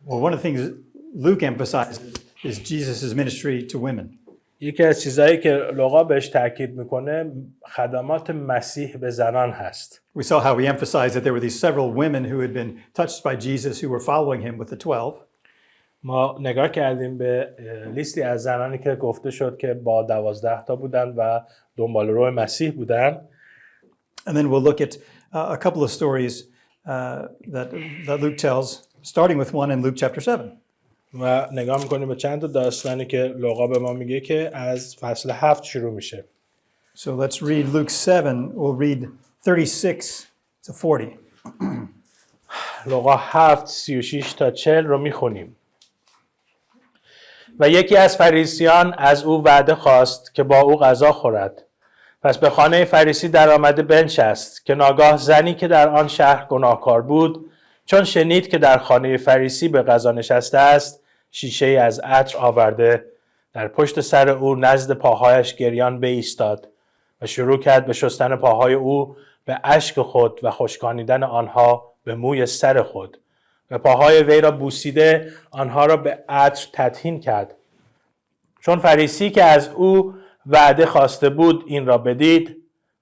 Well, one of the things Luke emphasizes is Jesus' ministry to women. یکی از چیزایی که لوقا بهش تاکید میکنه خدمات مسیح به زنان هست. We saw how he emphasized that there were these several women who had been touched by Jesus who were following him with the 12. ما نگاه کردیم به لیستی از زنانی که گفته شد که با 12 تا بودن و دنبال رو مسیح بودن. And then we'll look at a couple of stories that Luke tells, starting with one in Luke chapter 7. و نگاه میکنیم به چند تا داستانی که لوقا به ما میگه که از فصل 7 شروع میشه. So let's read Luke 7. We'll read 36 to 40. لوقا 7 36 تا 40 رو میخونیم. و یکی از فریسیان از او وعده خواست که با او غذا خورد. پس به خانه فریسی در آمده بنشست که ناگاه زنی که در آن شهر گناهکار بود چون شنید که در خانه فریسی به غذا نشسته است شیشه از عطر آورده در پشت سر او نزد پاهایش گریان بایستاد و شروع کرد به شستن پاهای او به اشک خود و خشکانیدن آنها به موی سر خود و پاهای وی را بوسیده آنها را به عطر تطهین کرد. چون فریسی که از او وعده خواسته بود این را بدید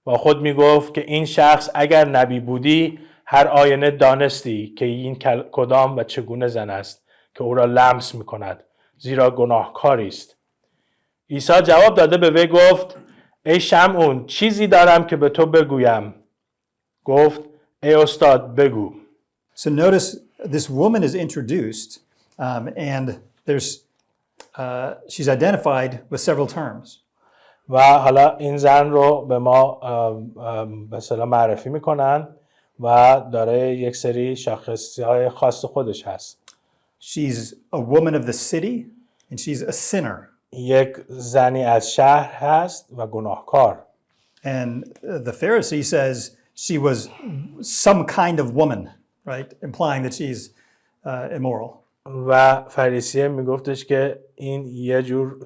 با خود می گفت که این شخص اگر نبی بودی هر آینه دانستی که این کدام و چگونه زن است که او را لمس می کند زیرا گناهکاری است. عیسی جواب داده به وی گفت ای شمعون چیزی دارم که به تو بگویم. گفت ای استاد بگو. So notice this woman is introduced and she's identified with several terms. و حالا این زن رو به ما به اصطلاح معرفی میکنن و داره یک سری شاخصهای خاص خودش هست. She's a woman of the city and she's a sinner. یک زنی از شهر هست و گناهکار. And the Pharisee says she was some kind of woman, right? Implying that she's immoral. و فریسیه میگفتش که این یه جور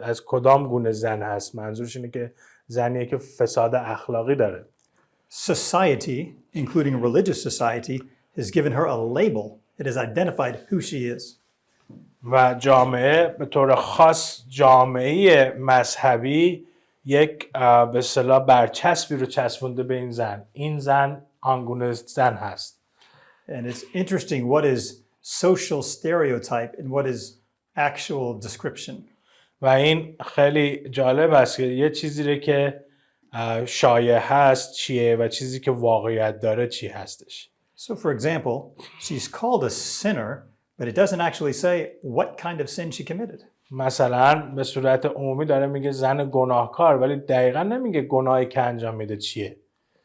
از کدام گونه زن هست. منظورش اینه که زنیه که فساد اخلاقی داره. Society, including religious society, has given her a label. It has identified who she is. و جامعه به طور خاص جامعه مذهبی یک به اصطلاح برچسبی رو چسبونده به این زن. این زن آنگونه زن هست. And it's interesting what is social stereotype and what is actual description. و این خیلی جالب است که یه چیزی رو که شایع هست چیه و چیزی که واقعیت داره چی هستش. So for example, she's called a sinner, but it doesn't actually say what kind of sin she committed. مثلا به صورت عمومی داره میگه زن گناهکار ولی دقیقا نمیگه گناهی که انجام میده چیه.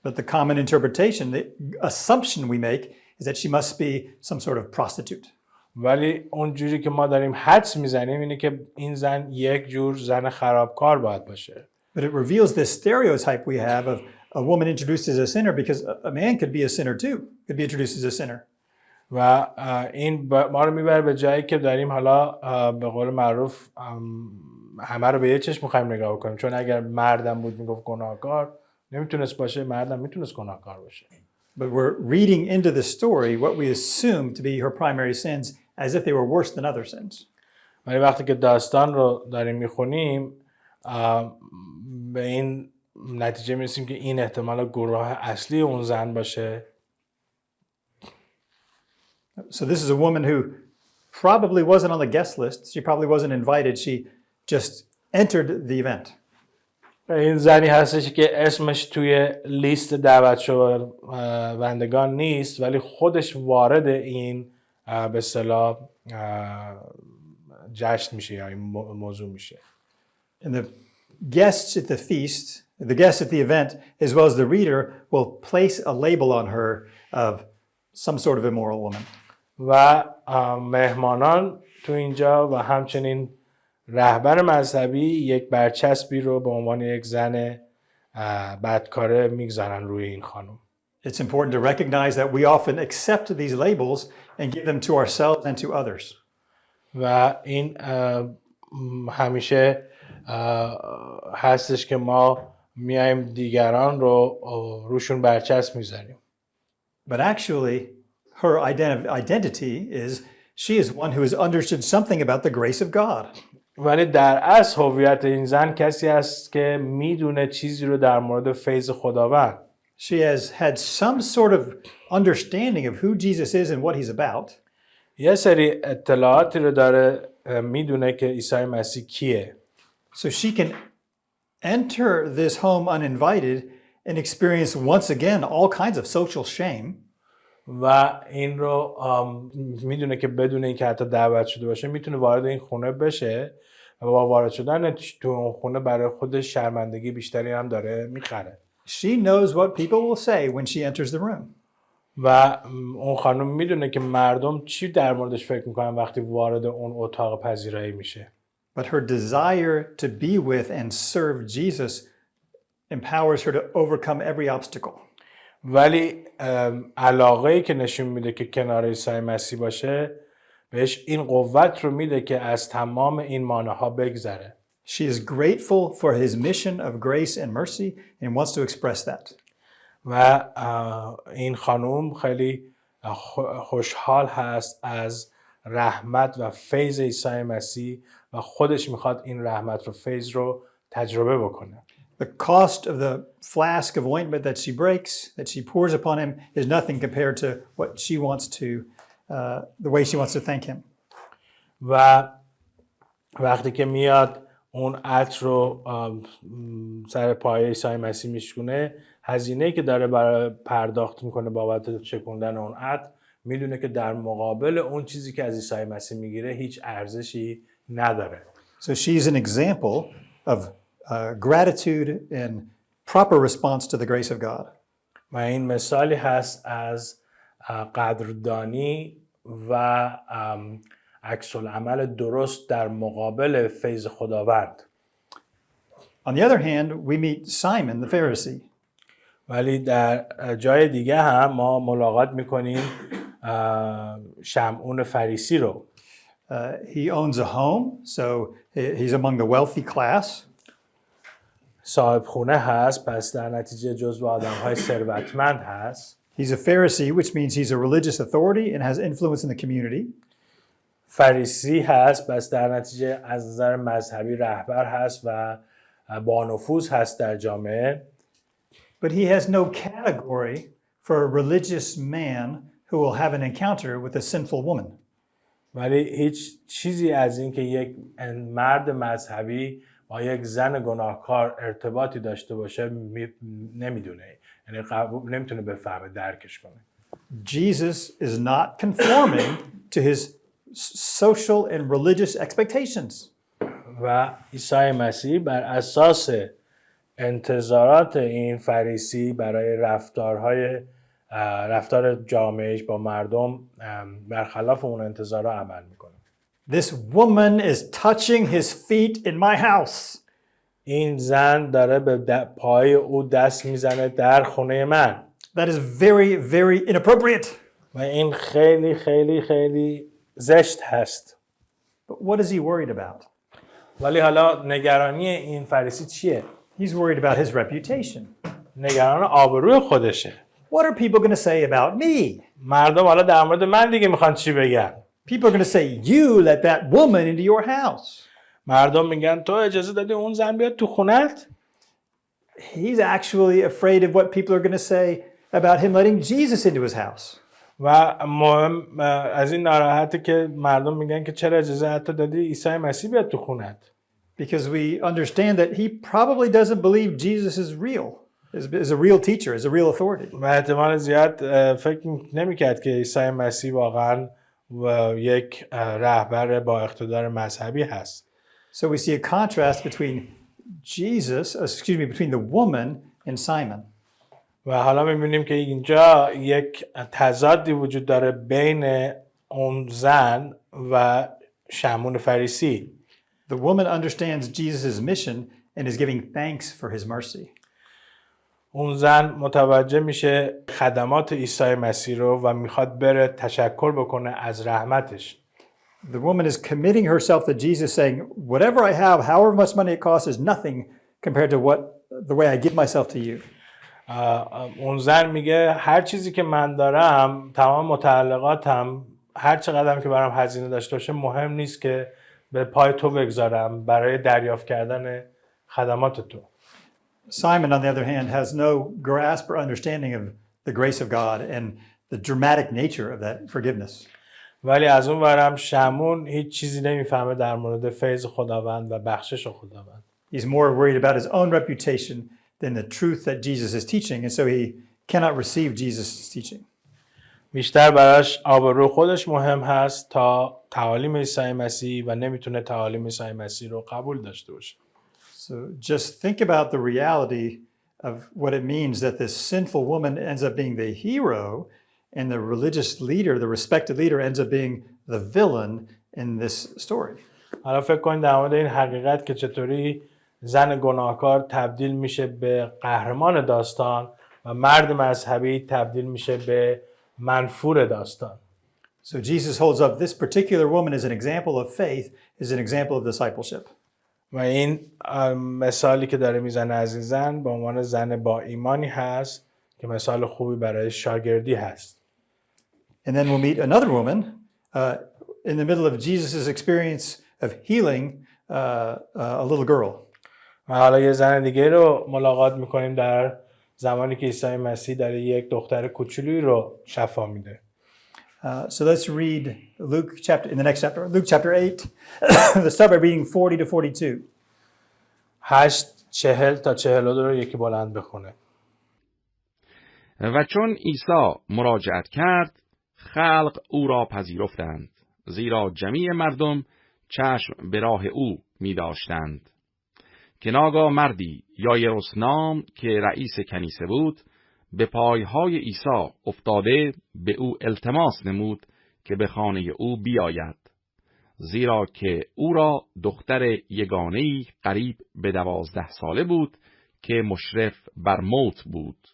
But the common interpretation, the assumption we make is that she must be some sort of prostitute. ولی اون جوری که ما داریم حدس میزنیم اینه که این زن یک جور زن خرابکار باید باشه. But it reveals this stereotype we have of a woman introduced as a sinner because a man could be a sinner too, could be introduced as a sinner. و این ما رو میبره به جایی که داریم حالا به قول معروف همه رو به یه چشم میخوایم نگاه کنیم چون اگر مردم بود میگفت گناهکار نمیتونست باشه مردم میتونست گناهکار باشه. But we're reading into the story what we assume to be her primary sins as if they were worse than other sins. ولی وقتی که داستان رو داریم میخونیم به این نتیجه میرسیم که این احتمال گروه اصلی اون زن باشه. So this is a woman who probably wasn't on the guest list. She probably wasn't invited. She just entered the event. این زنی هستش که اسمش توی لیست دعوت شوندگان نیست ولی خودش وارد این به اصطلاح جشن میشه یا این موضوع میشه. And the guests at the feast, the guests at the event, as well as the reader, will place a label on her of some sort of immoral woman. و مهمانان تو اینجا و همچنین رهبر مذهبی یک برچسبی رو به عنوان یک زن بدکاره میگذارن روی این خانم. It's important to recognize that we often accept these labels and give them to ourselves and to others. و این همیشه هستش که ما میایم دیگران رو روشون برچسب میذاریم. But actually, her identity is She is one who has understood something about the grace of God. ولی در اصل هویت این زن کسی است که میدونه چیزی رو در مورد فیض خداوند. She has had some sort of understanding of who Jesus is and what he's about. یه سری اطلاعاتی رو داره میدونه که عیسی مسیح کیه. So she can enter this home uninvited and experience once again all kinds of social shame. و این رو میدونه که بدون اینکه حتی دعوت شده باشه میتونه وارد این خونه بشه و با وارد شدن تو اون خونه برای خودش شرمندگی بیشتری هم داره میخره. She knows what people will say when she enters the room. و اون خانم میدونه که مردم چی در موردش فکر میکنن وقتی وارد اون اتاق پذیرایی میشه. But her desire to be with and serve Jesus empowers her to overcome every obstacle. ولی علاقه‌ای که نشون میده که کنار عیسی مسیح باشه بهش این قوت رو میده که از تمام این مانع‌ها بگذره. She is grateful for his mission of grace and mercy and wants to express that. و این خانم خیلی خوشحال هست از رحمت و فیض عیسی مسیح و خودش میخواد این رحمت و فیض رو تجربه بکنه. The cost of the flask of ointment that she breaks, that she pours upon him, is nothing compared to what she wants to, the way she wants to thank him. و وقتی که میاد اون عطر رو سر پای عیسی مسیح میشکونه، هزینه‌ای که داره برای پرداخت میکنه بابت چکوندن اون عطر، میدونه که در مقابل اون چیزی که از عیسی مسیح میگیره هیچ ارزشی نداره. So she's an example of gratitude and proper response to the grace of God. و این مثالی هست از قدردانی و عکس العمل درست در مقابل فیض خداوند. On the other hand, we meet Simon the Pharisee. ولی در جای دیگه هم ما ملاقات میکنیم شمعون فریسی رو. He owns a home, so he's among the wealthy class. صاحب خونه هست، پس در نتیجه جزو آدم‌های ثروتمند هست. He's a Pharisee, which means he's a religious authority and has influence in the community. فریسی هست، پس در نتیجه از نظر مذهبی رهبر هست و با نفوذ هست در جامعه. But he has no category for a religious man who will have an encounter with a sinful woman. ولی هیچ چیزی از این که یک مرد مذهبی با یک زن گناهکار ارتباطی داشته باشه نمیدونه، یعنی نمیتونه بفهمه، درکش کنه. Jesus is not conforming to his social and religious expectations. و عیسی مسیح بر اساس انتظارات این فریسی برای رفتار جامعهش با مردم برخلاف اون انتظارات عمل میکنه. This woman is touching his feet in my house. این زن داره به پای او دست میزنه در خونه من. That is very, very inappropriate. و این خیلی خیلی خیلی زشت هست. But what is he worried about? ولی حالا نگرانی این فریسی چیه؟ He's worried about his reputation. نگران آبروی خودشه. What are people going to say about me? مردم حالا در مورد من دیگه میخوان چی بگن؟ People are going to say, you let that woman into your house. مردم میگن تو اجازه دادی اون زن بیاد تو خونت؟ He's actually afraid of what people are going to say about him letting Jesus into his house. و مهم از این ناراحته که مردم میگن که چرا اجازه حتی دادی عیسی مسیح بیاد تو خونت؟ Because we understand that he probably doesn't believe Jesus is real, is a real teacher, is a real authority. و احتمال زیاد فکر نمیکرد که عیسی مسیح واقعا یک رهبر با اقتدار مذهبی هست. So we see a contrast between between the woman and Simon. و حالا می‌بینیم که اینجا یک تضادی وجود داره بین اون زن و شمعون فریسی. The woman understands Jesus' mission and is giving thanks for his mercy. اون زن متوجه میشه خدمات عیسی مسیح رو و میخواد بره تشکر بکنه از رحمتش. The woman is committing herself to Jesus, saying, whatever I have, however much money it costs, is nothing compared to the way I give myself to you. اون زن میگه هر چیزی که من دارم، تمام متعلقاتم هر چقدر که برام هزینه داشته باشه مهم نیست که به پای تو بگذارم برای دریافت کردن خدمات تو. Simon, on the other hand, has no grasp or understanding of the grace of God and the dramatic nature of that forgiveness. ولی از اون ورم شمعون هیچ چیزی نمیفهمه در مورد فیض خداوند و بخشش خداوند. He's more worried about his own reputation than the truth that Jesus is teaching, and so he cannot receive Jesus' teaching. بیشتر براش آبرو خودش مهم هست تا تعالیم عیسی مسیح و نمیتونه تعالیم عیسی مسیح رو قبول داشته باشه. So just think about the reality of what it means that this sinful woman ends up being the hero and the religious leader, the respected leader, ends up being the villain in this story. حالا فکر کنید در مورد این حقیقت که چطوری زن گناهکار تبدیل میشه به قهرمان داستان و مرد مذهبی تبدیل میشه به منفور داستان. So Jesus holds up this particular woman as an example of faith, as an example of discipleship. و این مثالی که داره میزنه از این زن به عنوان زن با ایمانی هست که مثال خوبی برای شاگردی هست. And then we'll meet another woman in the middle of Jesus' experience of healing a little girl. و حالا یه زن دیگه رو ملاقات میکنیم در زمانی که عیسی مسیح داره یک دختر کوچولویی رو شفا میده. So let's read Luke chapter in the next chapter, Luke chapter 8. Let's start by reading 40 to 42. 8:40 تا 42 رو یکی بلند بخونه. و چون عیسی مراجعت کرد خلق او را پذیرفتند، زیرا جمیع مردم چشم به راه او می داشتند. که ناگاه مردی یایروس نام که رئیس کنیسه بود به پایهای عیسی افتاده به او التماس نمود که به خانه او بیاید، زیرا که او را دختر یگانه‌ای قریب به 12 ساله بود که مشرف بر موت بود.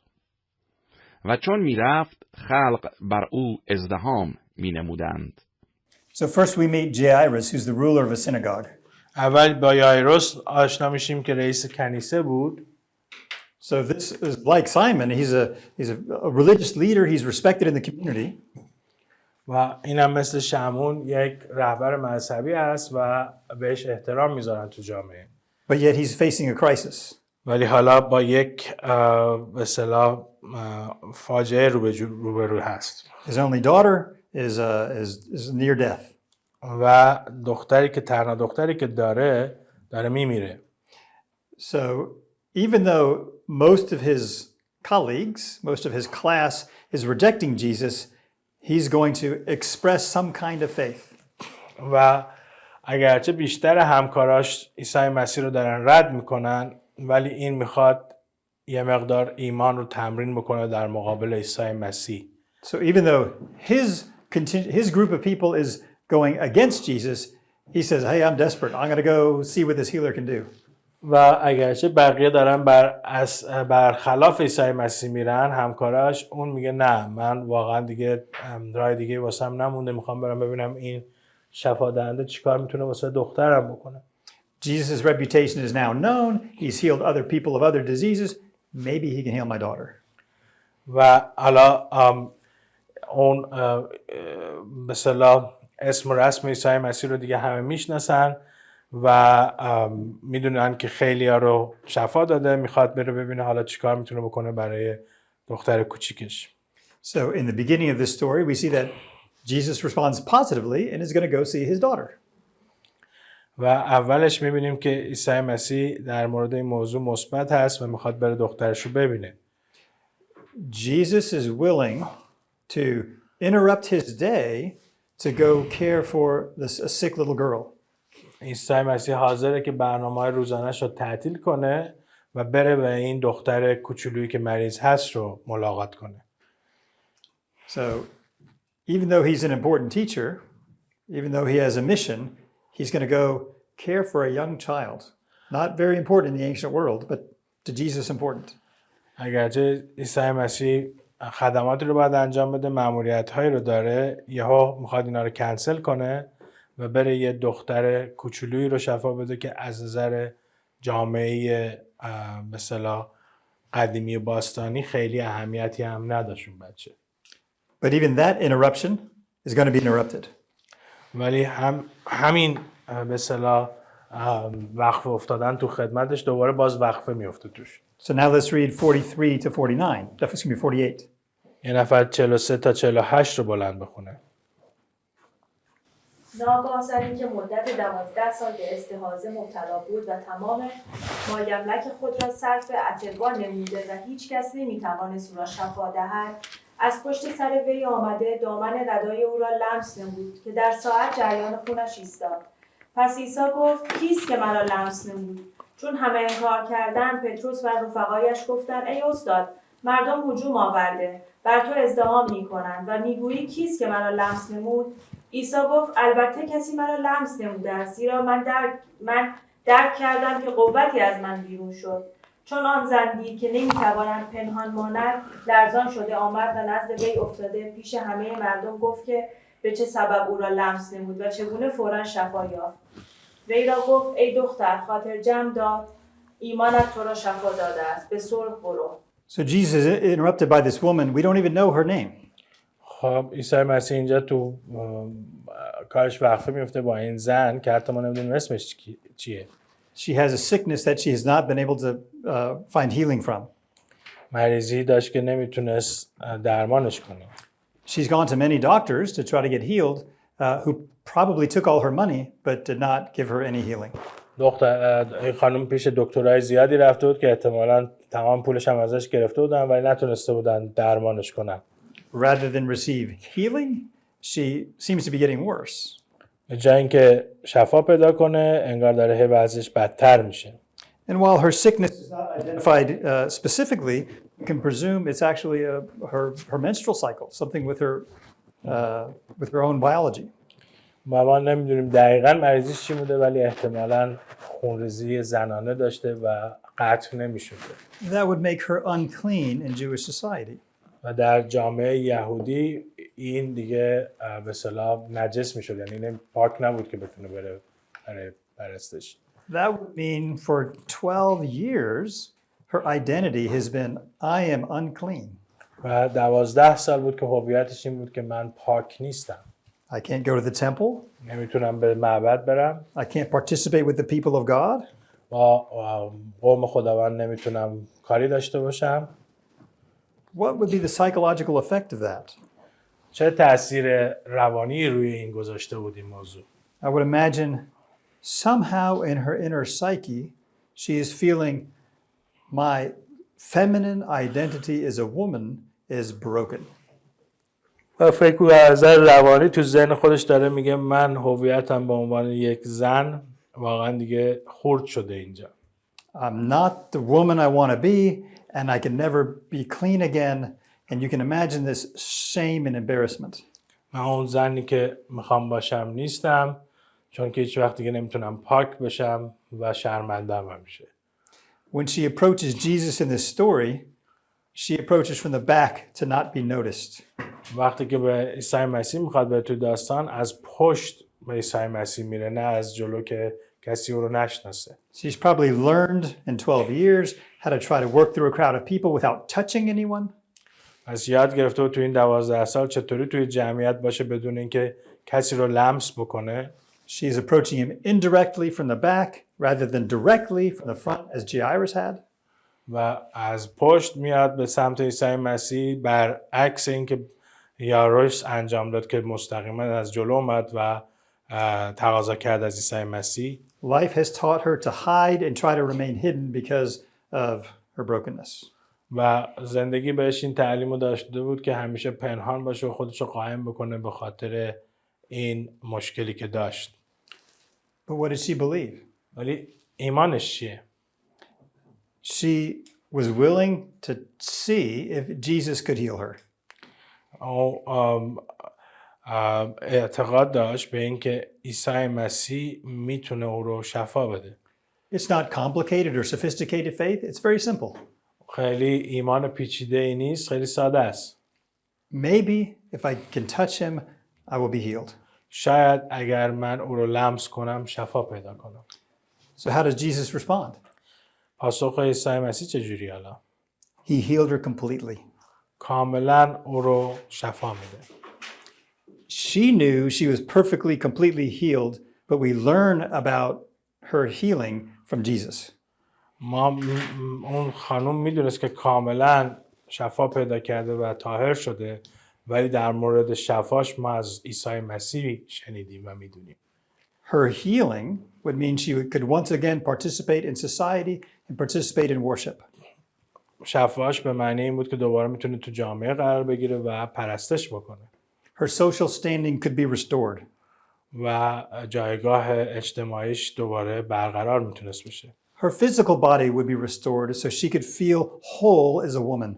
و چون می رفت خلق بر او ازدحام می نمودند. So first we meet Jairus, who's the ruler of a synagogue. اول با یایروس آشنا میشیم که رئیس کنیسه بود. So this is like Simon. He's a religious leader. He's respected in the community. و اینم مثل شمعون یک رهبر مذهبی است و بهش احترام میذارن تو جامعه. But yet he's facing a crisis. ولی حالا با یک به اصطلاح فاجعه روبرو هست. His only daughter is near death. و تنها دختری که داره میمیره. So even though most of his colleagues, most of his class is rejecting Jesus, he's going to express some kind of faith. و اگرچه بیشتر همکاراش عیسی مسیح رو دارن رد میکنن، ولی این میخواد یه مقدار ایمان رو تمرین بکنه در مقابل عیسی مسیح. So even though his group of people is going against Jesus, he says, "Hey, I'm desperate. I'm going to go see what this healer can do." و اگرچه بقیه دارن بر خلاف عیسی مسیح میرن، همکاراش، اون میگه نه، من واقعا دیگه راه دیگه واسم نمونده، میخوام برم ببینم این شفا دهنده چیکار میتونه واسه دخترم بکنه. Jesus' reputation is now known. He's healed other people of other diseases. Maybe he can heal my daughter. و حالا اون مثلا اسم و رسم عیسی مسیح رو دیگه همه میشناسن و میدونن که خیلی ها رو شفا داده، میخواد بره ببینه حالا چیکار میتونه بکنه برای دختر کوچیکش. So in the beginning of this story, we see that Jesus responds positively and is going to go see his daughter. و اولش میبینیم که عیسی مسیح در مورد این موضوع مثبت هست و میخواد بره دخترش رو ببینه. Jesus is willing to interrupt his day to go care for a sick little girl. عیسی مسیح حاضره که برنامه روزانه‌اش رو تعطیل کنه و بره به این دختر کوچولویی که مریض هست رو ملاقات کنه. So even though he's an important teacher, even though he has a mission, he's going to go care for a young child. Not very important in the ancient world, but to Jesus important. اگرچه عیسی مسیح خدماتی رو باید انجام بده، مأموریت‌هایی رو داره، یهو میخواد اینا رو کنسل کنه و بره یه دختر کوچولویی رو شفا بده که از نظر جامعه مثلا قدیمی باستانی خیلی اهمیتی هم نداشت اون بچه. But even that interruption is going to be interrupted. ولی همین به اصطلاح وقفه افتادن تو خدمتش دوباره باز وقفه میفته توش. So now let's read 43 to 49. Excuse me, 48. یه نفر 43 تا 48 رو بلند بخونه. ناگاه سر اینکه مدت 12 سال به استحاضه مبتلا بود و تمام مایملک خود را صرف اتباع نموده و هیچ کس نمیتوانست او را شفا دهد، از پشت سر وی آمده دامن ردای او را لمس نمود که در ساعت جریان خونش ایستاد. پس عیسی گفت کیست که مرا لمس نمود؟ چون همه انکار کردند، پتروس و رفقایش گفتند ای استاد، مردم هجوم آورده، بر تو ازدحام می‌کنند و میگویی کیست که مرا لمس نمود؟ عیسی گفت البته کسی مرا لمس نموده است، زیرا من درک کردم که قوتی از من بیرون شد. چون آن زن دید که نمیتواند پنهان ماند، لرزان شده آمد و نزد وی افتاده پیش همه مردم گفت که به چه سبب او را لمس نمود و چگونه فوراً شفا یافت. وی را گفت ای دختر، خاطر جمع دار، ایمانت تو را شفا داده است، به صلح برو. So Jesus is interrupted by this woman. We don't even know her name. خب عیسی مسیح اینجا تو کارش وقفه میفته با این زن که حتی ما نمیدونیم اسمش چیه. She has a sickness that she has not been able to find healing from. مریضی داشت که نمیتونست درمانش کنه. She's gone to many doctors to try to get healed, who probably took all her money but did not give her any healing. این خانم پیش دکترای زیادی رفته بود که احتمالاً تمام پولش هم ازش گرفته بودن ولی نتونسته بودن درمانش کنن. Rather than receive healing, she seems to be getting worse. به جای اینکه شفا پیدا کنه انگار داره وضعش بدتر میشه. And while her sickness is not identified specifically, you can presume it's actually her menstrual cycle, something with her own biology. ما نمیدونیم دقیقاً مریضیش چی بوده ولی احتمالاً خونریزی زنانه داشته و قطع نمیشده. That would make her unclean in Jewish society. و در جامعه یهودی این دیگه به اصطلاح نجس میشد، یعنی این پاک نبود که بتونه بره برای پرستش. That would mean for 12 years her identity has been I am unclean. و 12 سال بود که هویتش این بود که من پاک نیستم. I can't go to the temple. نمیتونم به معبد برم. I can't participate with the people of God. با قوم خداوند نمیتونم کاری داشته باشم. What would be the psychological effect of that? چه تأثیر روانی روی این گذاشته بود این موضوع؟ I would imagine somehow in her inner psyche she is feeling my feminine identity as a woman is broken. و فکر کنم از نظر روانی تو ذهن خودش داره میگه من هویتم به عنوان یک زن واقعا دیگه خرد شده اینجا. I'm not the woman I want to be and I can never be clean again, and you can imagine this shame and embarrassment. من اون زنی که میخوام باشم نیستم چون که هیچ وقت دیگه نمیتونم پاک بشم و شرمنده‌ام میشه. When she approaches Jesus in this story, she approaches from the back to not be noticed. وقتی که به عیسی مسیح میخواد به تو داستان از پشت به عیسی مسیح میره نه از جلو که کسی او رو نشناسه. She's probably learned in 12 years how to try to work through a crowd of people without touching anyone. از یاد گرفته تو این 12 سال چطوری توی جمعیت باشه بدون اینکه کسی رو لمس بکنه. She's approaching him indirectly from the back rather than directly from the front as Jairus had. و از پشت میاد به سمت عیسی مسیح برعکس اینکه یاروش انجام داد که مستقیما از جلو اومد و تقاضا کرد از عیسی مسیح. Life has taught her to hide and try to remain hidden because of her brokenness. و زندگی بهش این تعلیمو داشته بود که همیشه پنهان باشه و خودشو قایم بکنه به خاطر این مشکلی که داشت. But what did she believe? ولی ایمانش چیه؟ She was willing to see if Jesus could heal her. اعتقاد داشت به اینکه عیسی مسیح میتونه او رو شفا بده. It's not complicated or sophisticated faith. It's very simple. خیلی ایمان پیچیده ای نیست، خیلی ساده است. Maybe if I can touch him, I will be healed. شاید اگر من او رو لمس کنم شفا پیدا کنم. So how does Jesus respond? پاسخ عیسی مسیح چجوری حالا؟ He healed her completely. کاملا او رو شفا میده. she knew she was perfectly, completely healed, but we learn about her healing from Jesus. اون خانم میدونست که کاملا شفا پیدا کرده و طاهر شده، ولی در مورد شفاش ما از عیسی مسیح شنیدیم و میدونیم. Her healing would mean she could once again participate in society and participate in worship. شفاش به معنی این بود که دوباره میتونه تو جامعه قرار بگیره و پرستش بکنه. Her social standing could be restored. و جایگاه اجتماعیش دوباره برقرار میتونست بشه. Her physical body would be restored so she could feel whole as a woman.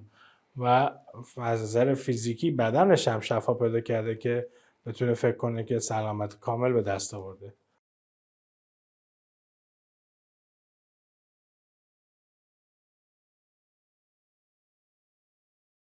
و از نظر فیزیکی بدنش هم شفا پیدا کرده که بتونه فکر کنه که سلامت کامل به دست آورده.